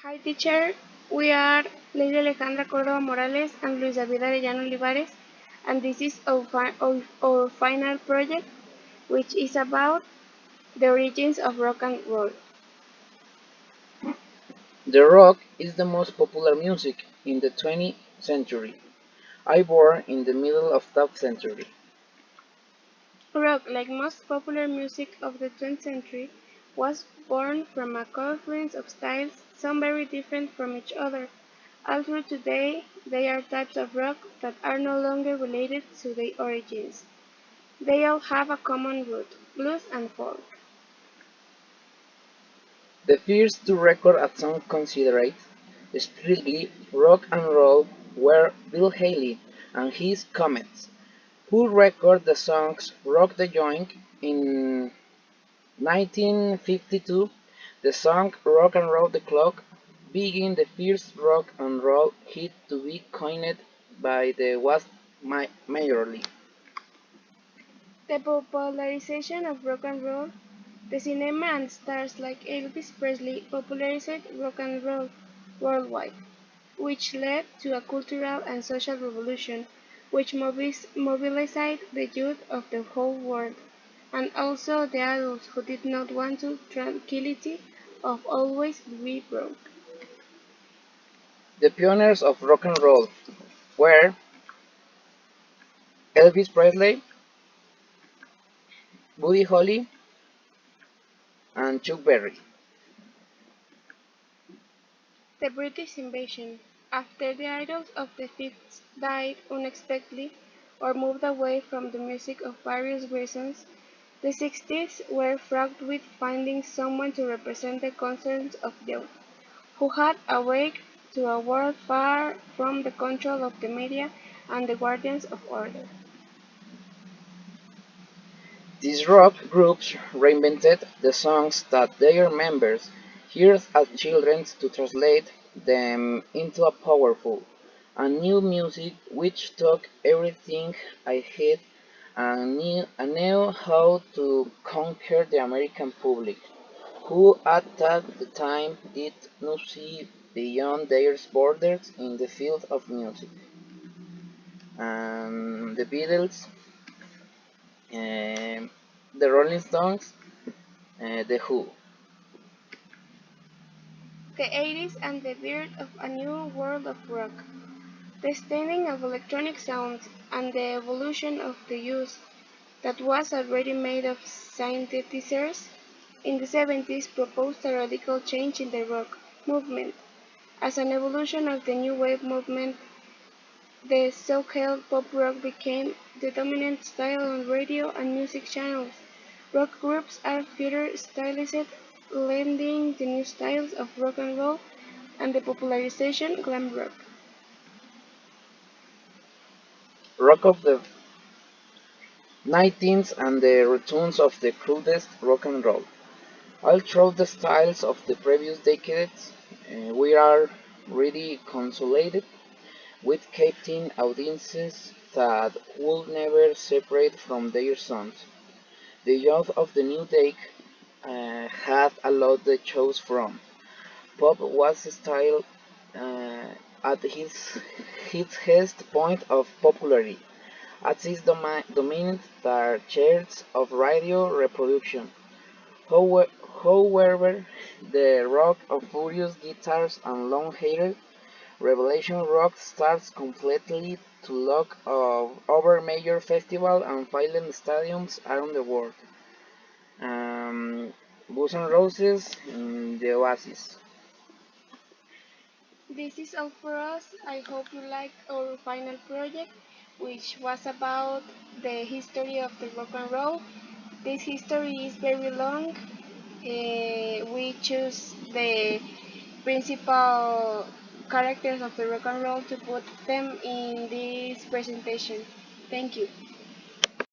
Hi teacher, we are Lady Alejandra Córdova Morales and Luis David Arellano Olivares, and this is our final project, which is about the origins of rock and roll. The rock is the most popular music in the 20th century. I born in the middle of that century. Rock, like most popular music of the 20th century, was born from a confluence of styles, some very different from each other. Although today they are types of rock that are no longer related to their origins. They all have a common root, blues and folk. The first to record a song considered strictly rock and roll were Bill Haley and his Comets, who recorded the songs "Rock the Joint" in 1952. The song "Rock and Roll the Clock" became the first rock and roll hit to be coined by the was majorly. The popularization of rock and roll, the cinema and stars like Elvis Presley popularized rock and roll worldwide, which led to a cultural and social revolution which mobilized the youth of the whole world, and also the adults who did not want the tranquility of always be broke. The pioneers of rock and roll were Elvis Presley, Buddy Holly, and Chuck Berry. The British invasion. After the idols of the 50s died unexpectedly or moved away from the music for various reasons, the 60s were fraught with finding someone to represent the concerns of youth, who had awaked to a world far from the control of the media and the guardians of order. These rock groups reinvented the songs that their members heard as children to translate them into a powerful and new music which took everything I had and knew how to conquer the American public, who at that time did not see beyond their borders in the field of music. The Beatles, um, the Rolling Stones, the Who. The 80s and the birth of a new world of rock, the standing of electronic sounds, and the evolution of the use that was already made of synthesizers in the 70s proposed a radical change in the rock movement. As an evolution of the new wave movement, the so-called pop rock became the dominant style on radio and music channels. Rock groups are further stylized, lending the new styles of rock and roll and the popularization glam rock. Rock of the 19th and the returns of the crudest rock and roll. All through the styles of the previous decades, we are really consolidated with captain audiences that would never separate from their songs. The youth of the new decade had a lot to choose from. Pop was a style uh, at its highest point of popularity, as it dominated the charts of radio reproduction. However, the rock of furious guitars and long-haired Revelation rock starts completely to look over major festivals and violent stadiums around the world. Guns N' Roses, the Oasis. This is all for us. I hope you liked our final project, which was about the history of the rock and roll. This history is very long. We choose the principal characters of the rock and roll to put them in this presentation. Thank you.